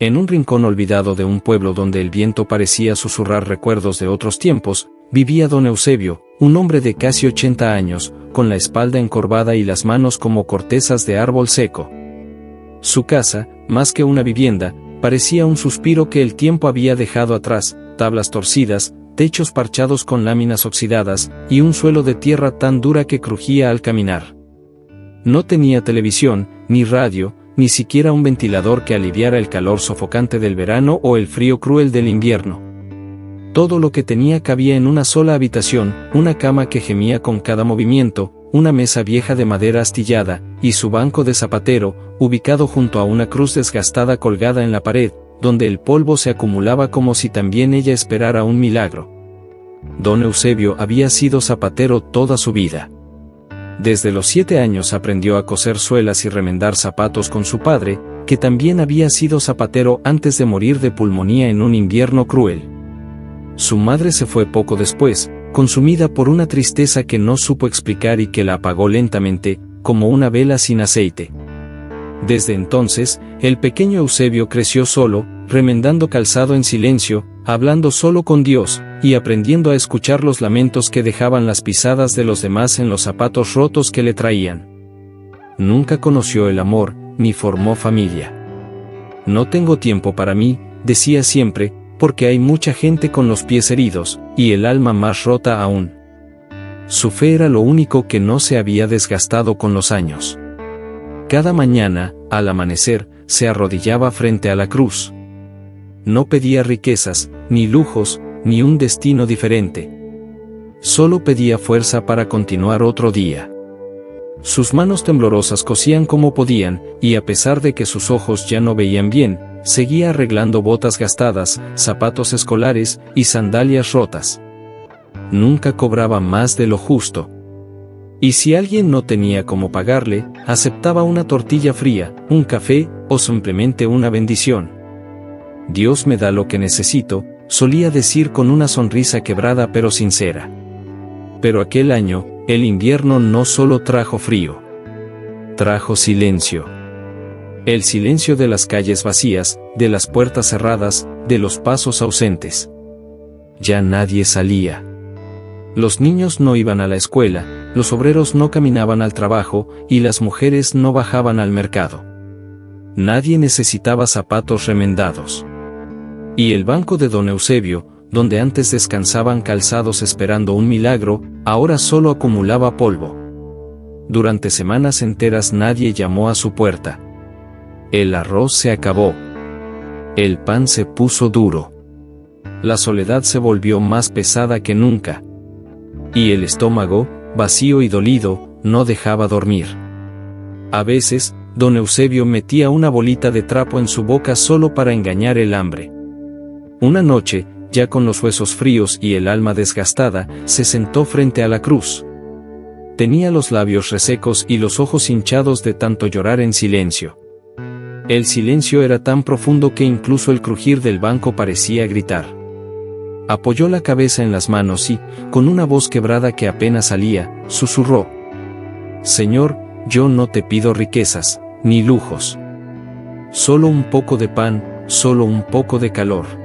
En un rincón olvidado de un pueblo donde el viento parecía susurrar recuerdos de otros tiempos, vivía don Eusebio, un hombre de casi 80 años, con la espalda encorvada y las manos como cortezas de árbol seco. Su casa, más que una vivienda, parecía un suspiro que el tiempo había dejado atrás, tablas torcidas, techos parchados con láminas oxidadas, y un suelo de tierra tan dura que crujía al caminar. No tenía televisión, ni radio, ni siquiera un ventilador que aliviara el calor sofocante del verano o el frío cruel del invierno. Todo lo que tenía cabía en una sola habitación, una cama que gemía con cada movimiento, una mesa vieja de madera astillada, y su banco de zapatero, ubicado junto a una cruz desgastada colgada en la pared, donde el polvo se acumulaba como si también ella esperara un milagro. Don Eusebio había sido zapatero toda su vida. Desde los 7 años aprendió a coser suelas y remendar zapatos con su padre, que también había sido zapatero antes de morir de pulmonía en un invierno cruel. Su madre se fue poco después, consumida por una tristeza que no supo explicar y que la apagó lentamente, como una vela sin aceite. Desde entonces, el pequeño Eusebio creció solo, remendando calzado en silencio, hablando solo con Dios, y aprendiendo a escuchar los lamentos que dejaban las pisadas de los demás en los zapatos rotos que le traían. Nunca conoció el amor, ni formó familia. No tengo tiempo para mí, decía siempre, porque hay mucha gente con los pies heridos, y el alma más rota aún. Su fe era lo único que no se había desgastado con los años. Cada mañana, al amanecer, se arrodillaba frente a la cruz. No pedía riquezas, ni lujos, ni un destino diferente. Solo pedía fuerza para continuar otro día. Sus manos temblorosas cosían como podían, y a pesar de que sus ojos ya no veían bien, seguía arreglando botas gastadas, zapatos escolares y sandalias rotas. Nunca cobraba más de lo justo. Y si alguien no tenía cómo pagarle, aceptaba una tortilla fría, un café, o simplemente una bendición. Dios me da lo que necesito, solía decir con una sonrisa quebrada pero sincera. Pero aquel año, el invierno no solo trajo frío. Trajo silencio. El silencio de las calles vacías, de las puertas cerradas, de los pasos ausentes. Ya nadie salía. Los niños no iban a la escuela, los obreros no caminaban al trabajo, y las mujeres no bajaban al mercado. Nadie necesitaba zapatos remendados. Y el banco de don Eusebio, donde antes descansaban calzados esperando un milagro, ahora solo acumulaba polvo. Durante semanas enteras nadie llamó a su puerta. El arroz se acabó. El pan se puso duro. La soledad se volvió más pesada que nunca. Y el estómago, vacío y dolido, no dejaba dormir. A veces, don Eusebio metía una bolita de trapo en su boca solo para engañar el hambre. Una noche, ya con los huesos fríos y el alma desgastada, se sentó frente a la cruz. Tenía los labios resecos y los ojos hinchados de tanto llorar en silencio. El silencio era tan profundo que incluso el crujir del banco parecía gritar. Apoyó la cabeza en las manos y, con una voz quebrada que apenas salía, susurró: Señor, yo no te pido riquezas, ni lujos. Solo un poco de pan, solo un poco de calor.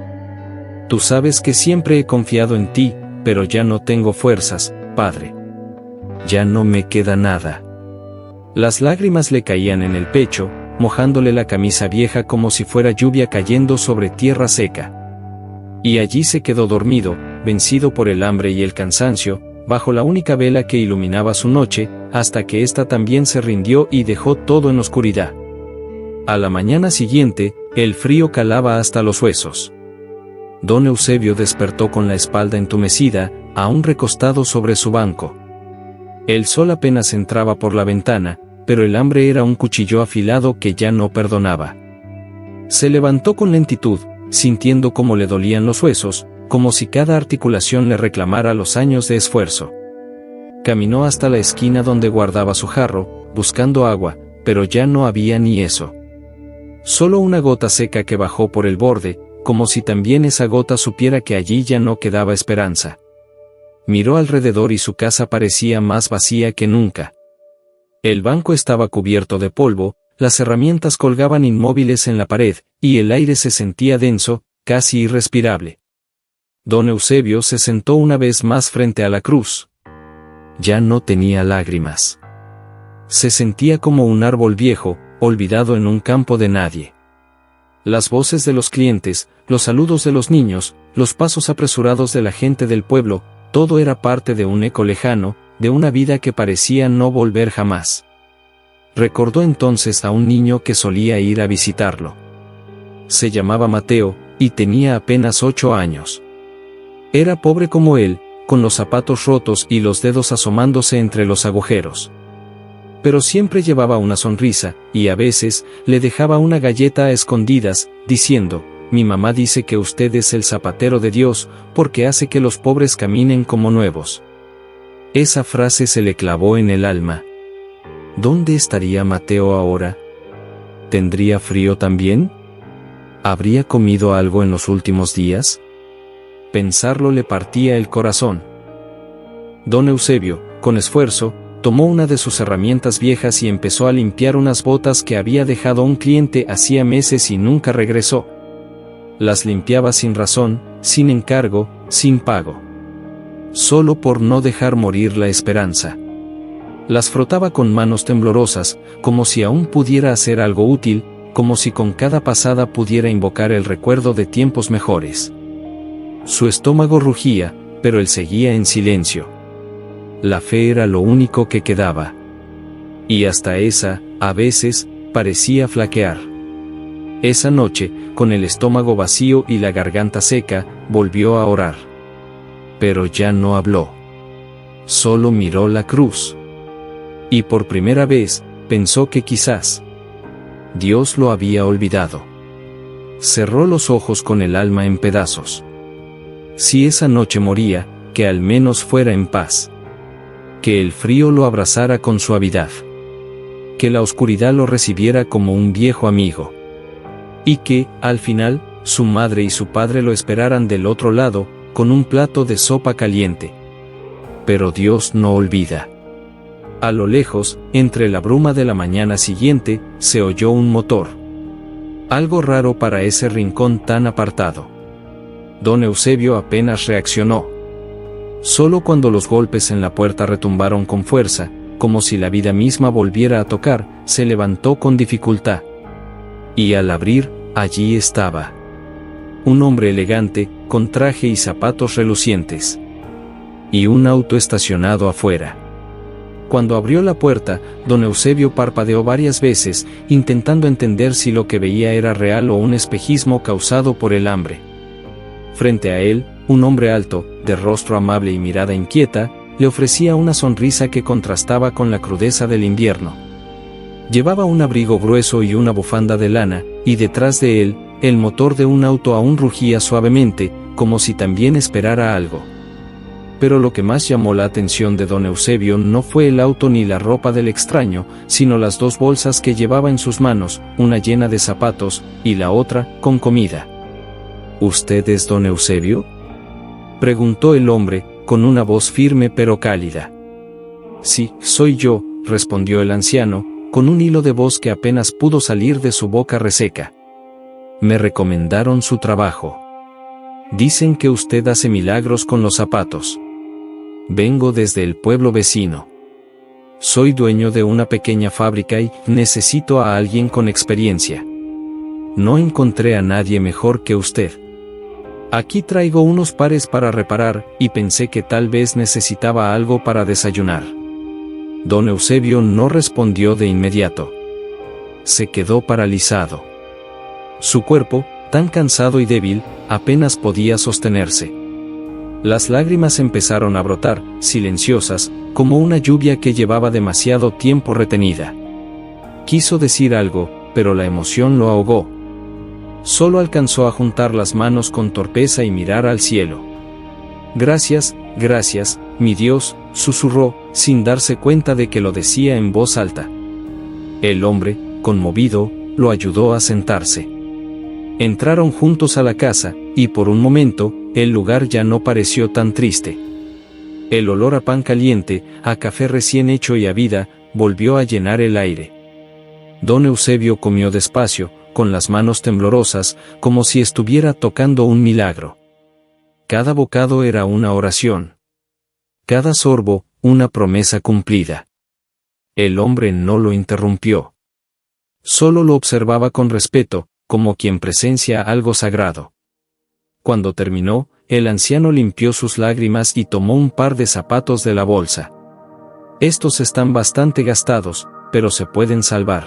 Tú sabes que siempre he confiado en ti, pero ya no tengo fuerzas, Padre. Ya no me queda nada. Las lágrimas le caían en el pecho, mojándole la camisa vieja como si fuera lluvia cayendo sobre tierra seca. Y allí se quedó dormido, vencido por el hambre y el cansancio, bajo la única vela que iluminaba su noche, hasta que ésta también se rindió y dejó todo en oscuridad. A la mañana siguiente, el frío calaba hasta los huesos. Don Eusebio despertó con la espalda entumecida, aún recostado sobre su banco. El sol apenas entraba por la ventana, pero el hambre era un cuchillo afilado que ya no perdonaba. Se levantó con lentitud, sintiendo cómo le dolían los huesos, como si cada articulación le reclamara los años de esfuerzo. Caminó hasta la esquina donde guardaba su jarro, buscando agua, pero ya no había ni eso. Solo una gota seca que bajó por el borde, como si también esa gota supiera que allí ya no quedaba esperanza. Miró alrededor y su casa parecía más vacía que nunca. El banco estaba cubierto de polvo, las herramientas colgaban inmóviles en la pared, y el aire se sentía denso, casi irrespirable. Don Eusebio se sentó una vez más frente a la cruz. Ya no tenía lágrimas. Se sentía como un árbol viejo, olvidado en un campo de nadie. Las voces de los clientes, los saludos de los niños, los pasos apresurados de la gente del pueblo, todo era parte de un eco lejano, de una vida que parecía no volver jamás. Recordó entonces a un niño que solía ir a visitarlo. Se llamaba Mateo, y tenía apenas 8 años. Era pobre como él, con los zapatos rotos y los dedos asomándose entre los agujeros. Pero siempre llevaba una sonrisa, y a veces le dejaba una galleta a escondidas, diciendo: «Mi mamá dice que usted es el zapatero de Dios, porque hace que los pobres caminen como nuevos». Esa frase se le clavó en el alma. ¿Dónde estaría Mateo ahora? ¿Tendría frío también? ¿Habría comido algo en los últimos días? Pensarlo le partía el corazón. Don Eusebio, con esfuerzo, tomó una de sus herramientas viejas y empezó a limpiar unas botas que había dejado un cliente hacía meses y nunca regresó. Las limpiaba sin razón, sin encargo, sin pago. Solo por no dejar morir la esperanza. Las frotaba con manos temblorosas, como si aún pudiera hacer algo útil, como si con cada pasada pudiera invocar el recuerdo de tiempos mejores. Su estómago rugía, pero él seguía en silencio. La fe era lo único que quedaba. Y hasta esa, a veces, parecía flaquear. Esa noche, con el estómago vacío y la garganta seca, volvió a orar. Pero ya no habló. Solo miró la cruz. Y por primera vez, pensó que quizás Dios lo había olvidado. Cerró los ojos con el alma en pedazos. Si esa noche moría, que al menos fuera en paz. Que el frío lo abrazara con suavidad. Que la oscuridad lo recibiera como un viejo amigo. Y que, al final, su madre y su padre lo esperaran del otro lado, con un plato de sopa caliente. Pero Dios no olvida. A lo lejos, entre la bruma de la mañana siguiente, se oyó un motor. Algo raro para ese rincón tan apartado. Don Eusebio apenas reaccionó. Solo cuando los golpes en la puerta retumbaron con fuerza, como si la vida misma volviera a tocar, se levantó con dificultad. Y al abrir, allí estaba. Un hombre elegante, con traje y zapatos relucientes. Y un auto estacionado afuera. Cuando abrió la puerta, don Eusebio parpadeó varias veces, intentando entender si lo que veía era real o un espejismo causado por el hambre. Frente a él, un hombre alto, de rostro amable y mirada inquieta, le ofrecía una sonrisa que contrastaba con la crudeza del invierno. Llevaba un abrigo grueso y una bufanda de lana, y detrás de él, el motor de un auto aún rugía suavemente, como si también esperara algo. Pero lo que más llamó la atención de don Eusebio no fue el auto ni la ropa del extraño, sino las 2 bolsas que llevaba en sus manos, una llena de zapatos, y la otra, con comida. ¿Usted es don Eusebio?, preguntó el hombre, con una voz firme pero cálida. Sí, soy yo, respondió el anciano, con un hilo de voz que apenas pudo salir de su boca reseca. Me recomendaron su trabajo. Dicen que usted hace milagros con los zapatos. Vengo desde el pueblo vecino. Soy dueño de una pequeña fábrica y necesito a alguien con experiencia. No encontré a nadie mejor que usted. Aquí traigo unos pares para reparar, y pensé que tal vez necesitaba algo para desayunar. Don Eusebio no respondió de inmediato. Se quedó paralizado. Su cuerpo, tan cansado y débil, apenas podía sostenerse. Las lágrimas empezaron a brotar, silenciosas, como una lluvia que llevaba demasiado tiempo retenida. Quiso decir algo, pero la emoción lo ahogó. Solo alcanzó a juntar las manos con torpeza y mirar al cielo. Gracias, gracias, mi Dios, susurró, sin darse cuenta de que lo decía en voz alta. El hombre, conmovido, lo ayudó a sentarse. Entraron juntos a la casa, y por un momento, el lugar ya no pareció tan triste. El olor a pan caliente, a café recién hecho y a vida, volvió a llenar el aire. Don Eusebio comió despacio, con las manos temblorosas, como si estuviera tocando un milagro. Cada bocado era una oración. Cada sorbo, una promesa cumplida. El hombre no lo interrumpió. Solo lo observaba con respeto, como quien presencia algo sagrado. Cuando terminó, el anciano limpió sus lágrimas y tomó un par de zapatos de la bolsa. Estos están bastante gastados, pero se pueden salvar.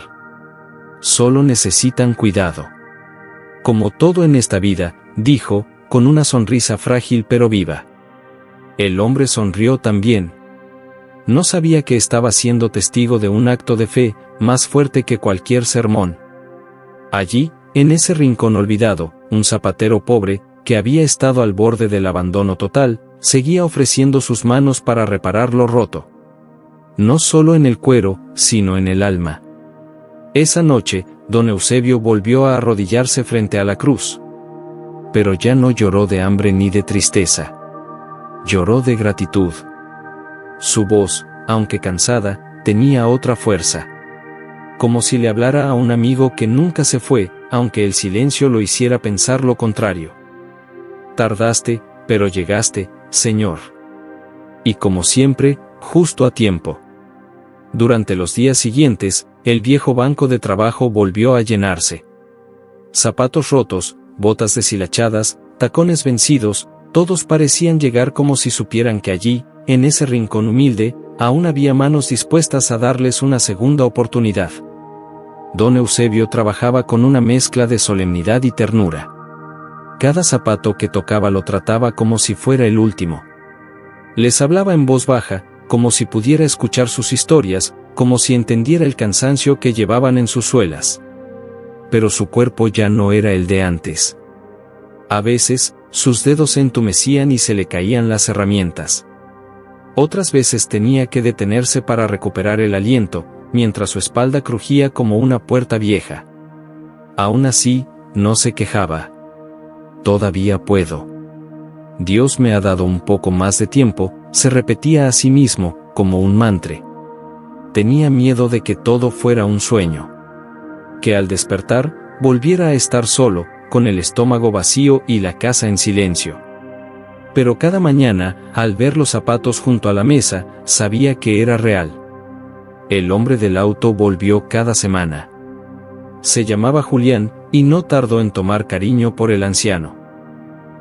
Solo necesitan cuidado. Como todo en esta vida, dijo, con una sonrisa frágil pero viva. El hombre sonrió también. No sabía que estaba siendo testigo de un acto de fe, más fuerte que cualquier sermón. Allí, en ese rincón olvidado, un zapatero pobre, que había estado al borde del abandono total, seguía ofreciendo sus manos para reparar lo roto. No solo en el cuero, sino en el alma. Esa noche, don Eusebio volvió a arrodillarse frente a la cruz. Pero ya no lloró de hambre ni de tristeza. Lloró de gratitud. Su voz, aunque cansada, tenía otra fuerza. Como si le hablara a un amigo que nunca se fue, aunque el silencio lo hiciera pensar lo contrario. Tardaste, pero llegaste, Señor. Y como siempre, justo a tiempo. Durante los días siguientes, el viejo banco de trabajo volvió a llenarse. Zapatos rotos, botas deshilachadas, tacones vencidos, todos parecían llegar como si supieran que allí, en ese rincón humilde, aún había manos dispuestas a darles una segunda oportunidad. Don Eusebio trabajaba con una mezcla de solemnidad y ternura. Cada zapato que tocaba lo trataba como si fuera el último. Les hablaba en voz baja, como si pudiera escuchar sus historias, como si entendiera el cansancio que llevaban en sus suelas. Pero su cuerpo ya no era el de antes. A veces, sus dedos se entumecían y se le caían las herramientas. Otras veces tenía que detenerse para recuperar el aliento, mientras su espalda crujía como una puerta vieja. Aún así, no se quejaba. Todavía puedo. Dios me ha dado un poco más de tiempo, se repetía a sí mismo, como un mantra. Tenía miedo de que todo fuera un sueño. Que al despertar, volviera a estar solo, con el estómago vacío y la casa en silencio. Pero cada mañana, al ver los zapatos junto a la mesa, sabía que era real. El hombre del auto volvió cada semana. Se llamaba Julián, y no tardó en tomar cariño por el anciano.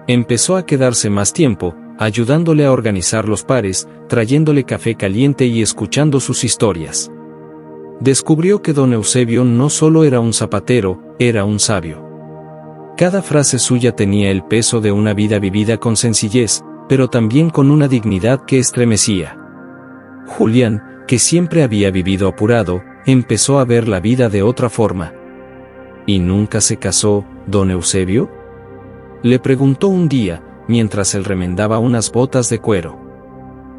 Empezó a quedarse más tiempo, ayudándole a organizar los pares, trayéndole café caliente y escuchando sus historias. Descubrió que don Eusebio no solo era un zapatero, era un sabio. Cada frase suya tenía el peso de una vida vivida con sencillez, pero también con una dignidad que estremecía. Julián, que siempre había vivido apurado, empezó a ver la vida de otra forma. ¿Y nunca se casó, don Eusebio?, le preguntó un día, mientras él remendaba unas botas de cuero.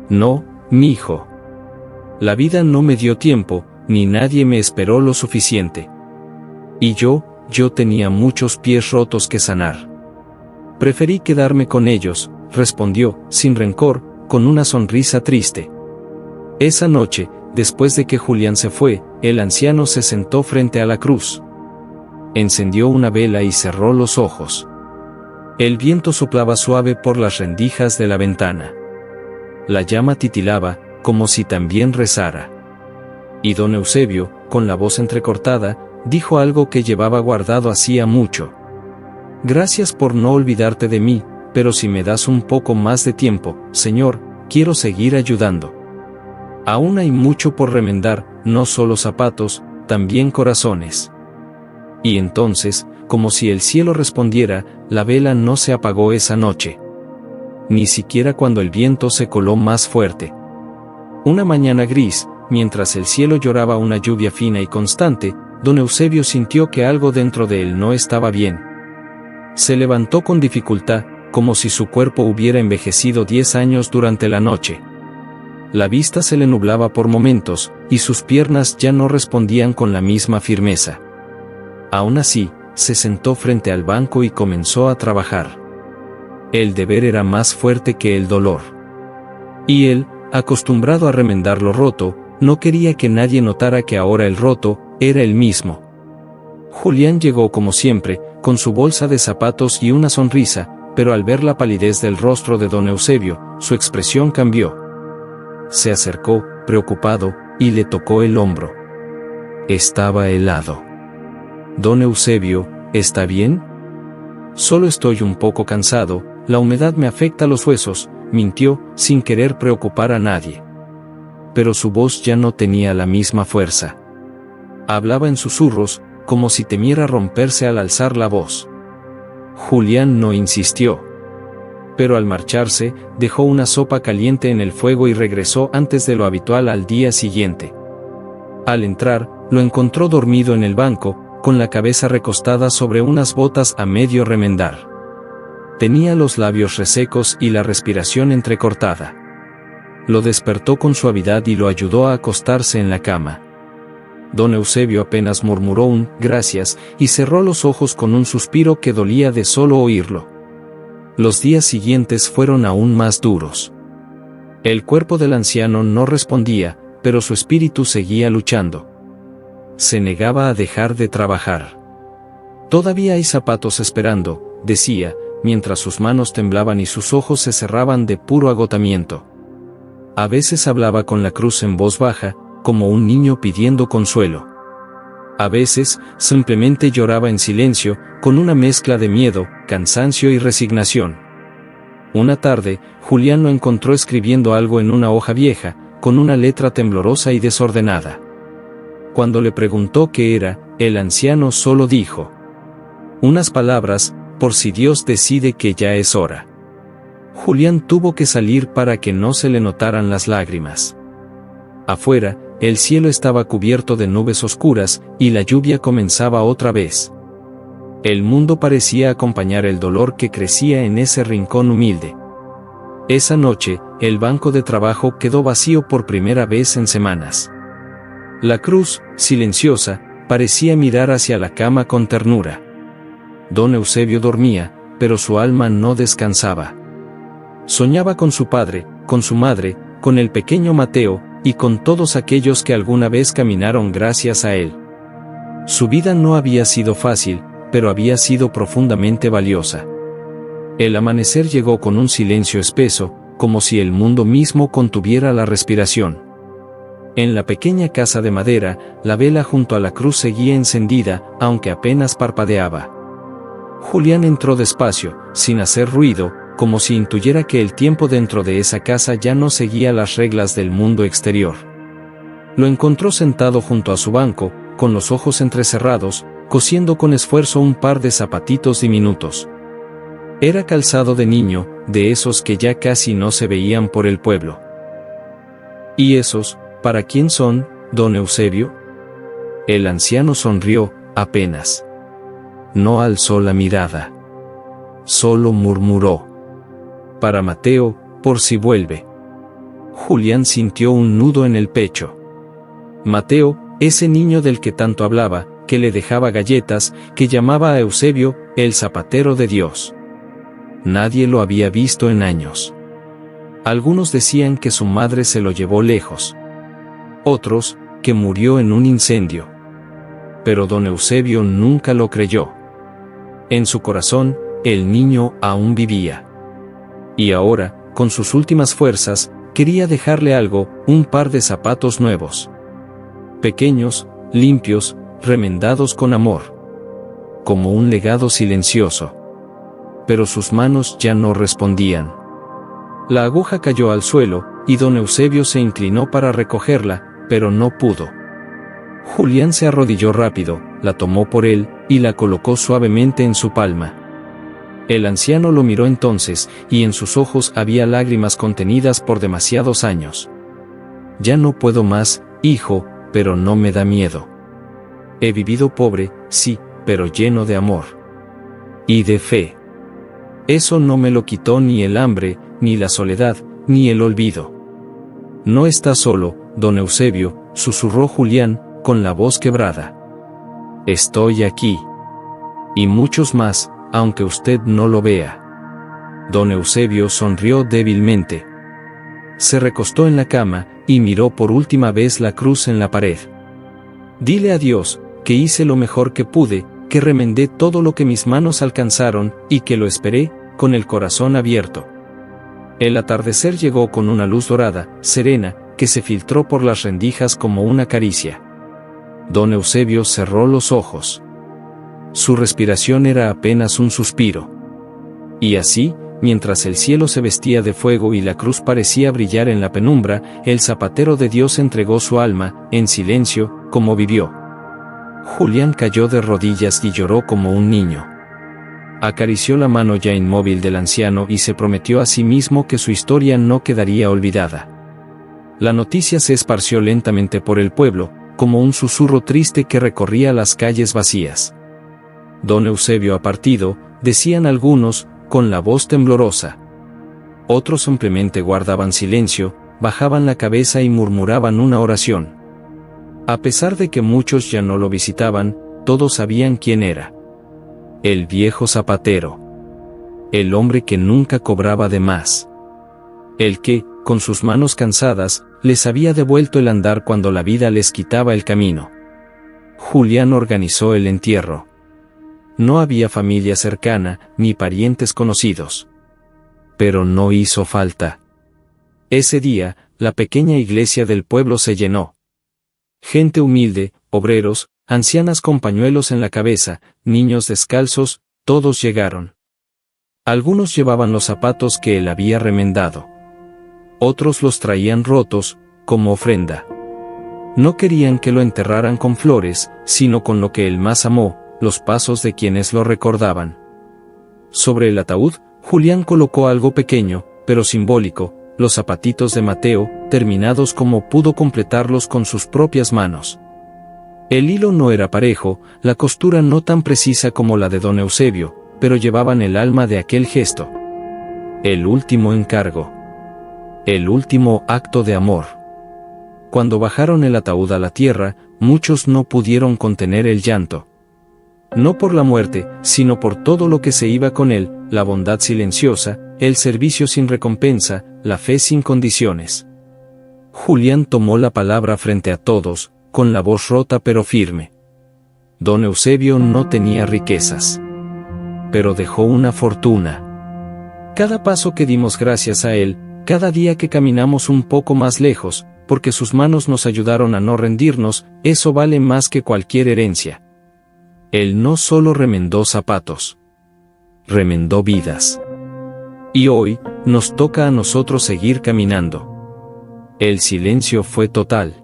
No, mi hijo. La vida no me dio tiempo, ni nadie me esperó lo suficiente. Y yo tenía muchos pies rotos que sanar. Preferí quedarme con ellos, respondió, sin rencor, con una sonrisa triste. Esa noche, después de que Julián se fue, el anciano se sentó frente a la cruz. Encendió una vela y cerró los ojos. El viento soplaba suave por las rendijas de la ventana. La llama titilaba, como si también rezara. Y don Eusebio, con la voz entrecortada, dijo algo que llevaba guardado hacía mucho. Gracias por no olvidarte de mí, pero si me das un poco más de tiempo, Señor, quiero seguir ayudando. Aún hay mucho por remendar, no solo zapatos, también corazones. Y entonces, como si el cielo respondiera, la vela no se apagó esa noche. Ni siquiera cuando el viento se coló más fuerte. Una mañana gris, mientras el cielo lloraba una lluvia fina y constante, don Eusebio sintió que algo dentro de él no estaba bien. Se levantó con dificultad, como si su cuerpo hubiera envejecido 10 años durante la noche. La vista se le nublaba por momentos, y sus piernas ya no respondían con la misma firmeza. Aún así, se sentó frente al banco y comenzó a trabajar. El deber era más fuerte que el dolor. Y él, acostumbrado a remendar lo roto, no quería que nadie notara que ahora el roto era el mismo. Julián llegó como siempre, con su bolsa de zapatos y una sonrisa, pero al ver la palidez del rostro de don Eusebio, su expresión cambió. Se acercó, preocupado, y le tocó el hombro. Estaba helado. Don Eusebio, ¿está bien? Solo estoy un poco cansado, la humedad me afecta los huesos, mintió, sin querer preocupar a nadie. Pero su voz ya no tenía la misma fuerza. Hablaba en susurros, como si temiera romperse al alzar la voz. Julián no insistió. Pero al marcharse, dejó una sopa caliente en el fuego y regresó antes de lo habitual al día siguiente. Al entrar, lo encontró dormido en el banco, con la cabeza recostada sobre unas botas a medio remendar. Tenía los labios resecos y la respiración entrecortada. Lo despertó con suavidad y lo ayudó a acostarse en la cama. Don Eusebio apenas murmuró un «gracias» y cerró los ojos con un suspiro que dolía de solo oírlo. Los días siguientes fueron aún más duros. El cuerpo del anciano no respondía, pero su espíritu seguía luchando. Se negaba a dejar de trabajar. «Todavía hay zapatos esperando», decía, mientras sus manos temblaban y sus ojos se cerraban de puro agotamiento. A veces hablaba con la cruz en voz baja, como un niño pidiendo consuelo. A veces, simplemente lloraba en silencio, con una mezcla de miedo, cansancio y resignación. Una tarde, Julián lo encontró escribiendo algo en una hoja vieja, con una letra temblorosa y desordenada. Cuando le preguntó qué era, el anciano solo dijo unas palabras: «por si Dios decide que ya es hora». Julián tuvo que salir para que no se le notaran las lágrimas. Afuera, el cielo estaba cubierto de nubes oscuras, y la lluvia comenzaba otra vez. El mundo parecía acompañar el dolor que crecía en ese rincón humilde. Esa noche, el banco de trabajo quedó vacío por primera vez en semanas. La cruz, silenciosa, parecía mirar hacia la cama con ternura. Don Eusebio dormía, pero su alma no descansaba. Soñaba con su padre, con su madre, con el pequeño Mateo, y con todos aquellos que alguna vez caminaron gracias a él. Su vida no había sido fácil, pero había sido profundamente valiosa. El amanecer llegó con un silencio espeso, como si el mundo mismo contuviera la respiración. En la pequeña casa de madera, la vela junto a la cruz seguía encendida, aunque apenas parpadeaba. Julián entró despacio, sin hacer ruido, como si intuyera que el tiempo dentro de esa casa ya no seguía las reglas del mundo exterior. Lo encontró sentado junto a su banco, con los ojos entrecerrados, cosiendo con esfuerzo un par de zapatitos diminutos. Era calzado de niño, de esos que ya casi no se veían por el pueblo. ¿Y esos, para quién son, don Eusebio? El anciano sonrió, apenas. No alzó la mirada. Solo murmuró: «Para Mateo, por si vuelve». Julián sintió un nudo en el pecho. Mateo, ese niño del que tanto hablaba, que le dejaba galletas, que llamaba a Eusebio, el zapatero de Dios. Nadie lo había visto en años. Algunos decían que su madre se lo llevó lejos. Otros, que murió en un incendio. Pero don Eusebio nunca lo creyó. En su corazón, el niño aún vivía. Y ahora, con sus últimas fuerzas, quería dejarle algo, un par de zapatos nuevos. Pequeños, limpios, remendados con amor. Como un legado silencioso. Pero sus manos ya no respondían. La aguja cayó al suelo, y don Eusebio se inclinó para recogerla, pero no pudo. Julián se arrodilló rápido, la tomó por él, y la colocó suavemente en su palma. El anciano lo miró entonces, y en sus ojos había lágrimas contenidas por demasiados años. «Ya no puedo más, hijo, pero no me da miedo. He vivido pobre, sí, pero lleno de amor. Y de fe. Eso no me lo quitó ni el hambre, ni la soledad, ni el olvido». «No está solo, don Eusebio», susurró Julián, con la voz quebrada. «Estoy aquí. Y muchos más, aunque usted no lo vea». Don Eusebio sonrió débilmente. Se recostó en la cama, y miró por última vez la cruz en la pared. «Dile adiós, que hice lo mejor que pude, que remendé todo lo que mis manos alcanzaron, y que lo esperé, con el corazón abierto. El atardecer llegó con una luz dorada, serena, que se filtró por las rendijas como una caricia. Don Eusebio cerró los ojos. Su respiración era apenas un suspiro. Y así, mientras el cielo se vestía de fuego y la cruz parecía brillar en la penumbra, el zapatero de Dios entregó su alma, en silencio, como vivió. Julián cayó de rodillas y lloró como un niño. Acarició la mano ya inmóvil del anciano y se prometió a sí mismo que su historia no quedaría olvidada. La noticia se esparció lentamente por el pueblo, como un susurro triste que recorría las calles vacías. Don Eusebio ha partido, decían algunos, con la voz temblorosa. Otros simplemente guardaban silencio, bajaban la cabeza y murmuraban una oración. A pesar de que muchos ya no lo visitaban, todos sabían quién era. El viejo zapatero. El hombre que nunca cobraba de más. El que, con sus manos cansadas, les había devuelto el andar cuando la vida les quitaba el camino. Julián organizó el entierro. No había familia cercana, ni parientes conocidos. Pero no hizo falta. Ese día, la pequeña iglesia del pueblo se llenó. Gente humilde, obreros, ancianas con pañuelos en la cabeza, niños descalzos, todos llegaron. Algunos llevaban los zapatos que él había remendado. Otros los traían rotos, como ofrenda. No querían que lo enterraran con flores, sino con lo que él más amó, los pasos de quienes lo recordaban. Sobre el ataúd, Julián colocó algo pequeño, pero simbólico, los zapatitos de Mateo, terminados como pudo completarlos con sus propias manos. El hilo no era parejo, la costura no tan precisa como la de don Eusebio, pero llevaban el alma de aquel gesto. El último encargo. El último acto de amor. Cuando bajaron el ataúd a la tierra, muchos no pudieron contener el llanto. No por la muerte, sino por todo lo que se iba con él, la bondad silenciosa, el servicio sin recompensa, la fe sin condiciones. Julián tomó la palabra frente a todos, con la voz rota pero firme. Don Eusebio no tenía riquezas. Pero dejó una fortuna. Cada paso que dimos gracias a él, cada día que caminamos un poco más lejos, porque sus manos nos ayudaron a no rendirnos, eso vale más que cualquier herencia. Él no solo remendó zapatos. Remendó vidas. Y hoy, nos toca a nosotros seguir caminando. El silencio fue total.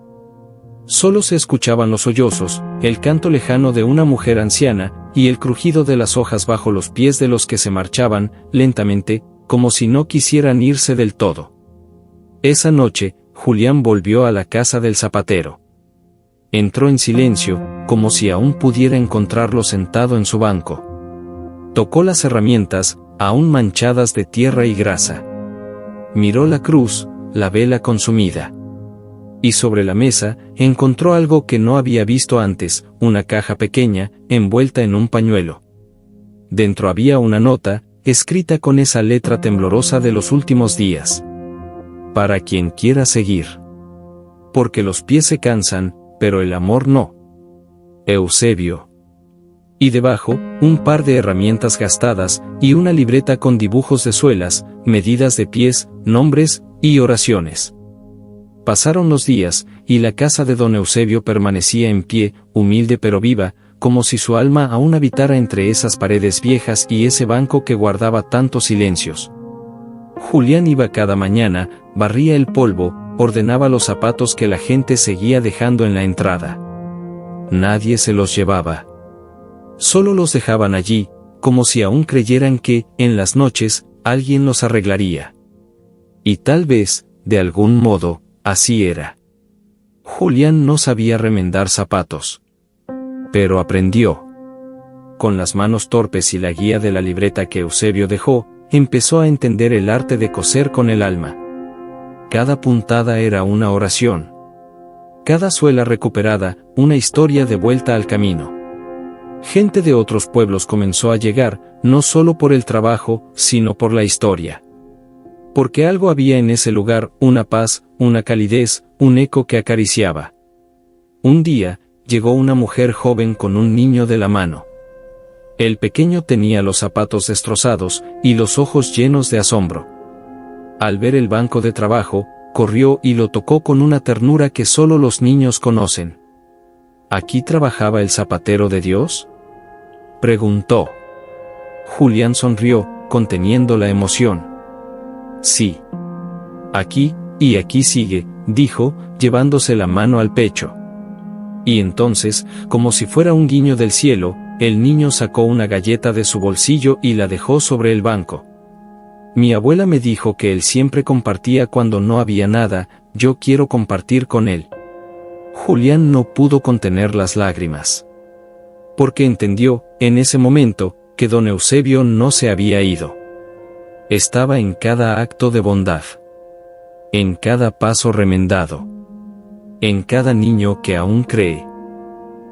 Solo se escuchaban los sollozos, el canto lejano de una mujer anciana, y el crujido de las hojas bajo los pies de los que se marchaban, lentamente, como si no quisieran irse del todo. Esa noche, Julián volvió a la casa del zapatero. Entró en silencio, como si aún pudiera encontrarlo sentado en su banco. Tocó las herramientas, aún manchadas de tierra y grasa. Miró la cruz, la vela consumida. Y sobre la mesa, encontró algo que no había visto antes, una caja pequeña, envuelta en un pañuelo. Dentro había una nota, escrita con esa letra temblorosa de los últimos días. Para quien quiera seguir. Porque los pies se cansan, pero el amor no. Eusebio. Y debajo, un par de herramientas gastadas, y una libreta con dibujos de suelas, medidas de pies, nombres, y oraciones. Pasaron los días, y la casa de don Eusebio permanecía en pie, humilde pero viva, como si su alma aún habitara entre esas paredes viejas y ese banco que guardaba tantos silencios. Julián iba cada mañana, barría el polvo, ordenaba los zapatos que la gente seguía dejando en la entrada. Nadie se los llevaba. Solo los dejaban allí, como si aún creyeran que, en las noches, alguien los arreglaría. Y tal vez, de algún modo, así era. Julián no sabía remendar zapatos. Pero aprendió. Con las manos torpes y la guía de la libreta que Eusebio dejó, empezó a entender el arte de coser con el alma. Cada puntada era una oración. Cada suela recuperada, una historia de vuelta al camino. Gente de otros pueblos comenzó a llegar, no solo por el trabajo, sino por la historia. Porque algo había en ese lugar, una paz, una calidez, un eco que acariciaba. Un día, llegó una mujer joven con un niño de la mano. El pequeño tenía los zapatos destrozados y los ojos llenos de asombro. Al ver el banco de trabajo, corrió y lo tocó con una ternura que solo los niños conocen. ¿Aquí trabajaba el zapatero de Dios?, preguntó. Julián sonrió, conteniendo la emoción. Sí. Aquí, y aquí sigue, dijo, llevándose la mano al pecho. Y entonces, como si fuera un guiño del cielo, el niño sacó una galleta de su bolsillo y la dejó sobre el banco. Mi abuela me dijo que él siempre compartía cuando no había nada, yo quiero compartir con él. Julián no pudo contener las lágrimas. Porque entendió, en ese momento, que don Eusebio no se había ido. Estaba en cada acto de bondad. En cada paso remendado. En cada niño que aún cree.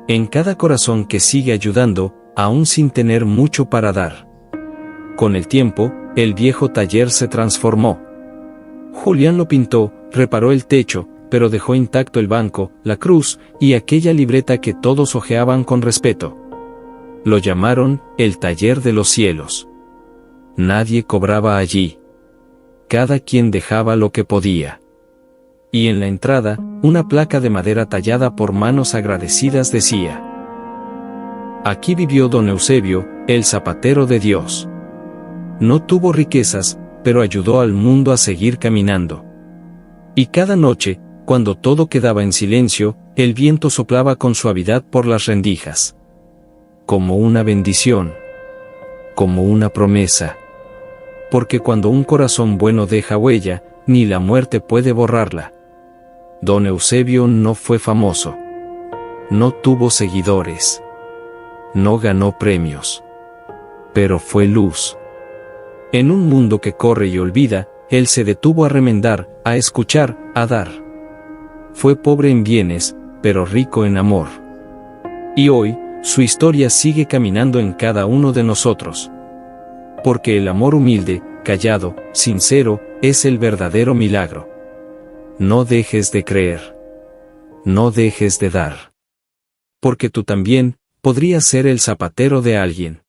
En cada corazón que sigue ayudando, aún sin tener mucho para dar. Con el tiempo, el viejo taller se transformó. Julián lo pintó, reparó el techo, pero dejó intacto el banco, la cruz, y aquella libreta que todos hojeaban con respeto. Lo llamaron, el taller de los cielos. Nadie cobraba allí. Cada quien dejaba lo que podía. Y en la entrada, una placa de madera tallada por manos agradecidas decía: aquí vivió don Eusebio, el zapatero de Dios. No tuvo riquezas, pero ayudó al mundo a seguir caminando. Y cada noche, cuando todo quedaba en silencio, el viento soplaba con suavidad por las rendijas. Como una bendición. Como una promesa. Porque cuando un corazón bueno deja huella, ni la muerte puede borrarla. Don Eusebio no fue famoso. No tuvo seguidores. No ganó premios. Pero fue luz. En un mundo que corre y olvida, él se detuvo a remendar, a escuchar, a dar. Fue pobre en bienes, pero rico en amor. Y hoy, su historia sigue caminando en cada uno de nosotros. Porque el amor humilde, callado, sincero, es el verdadero milagro. No dejes de creer. No dejes de dar. Porque tú también podrías ser el zapatero de alguien.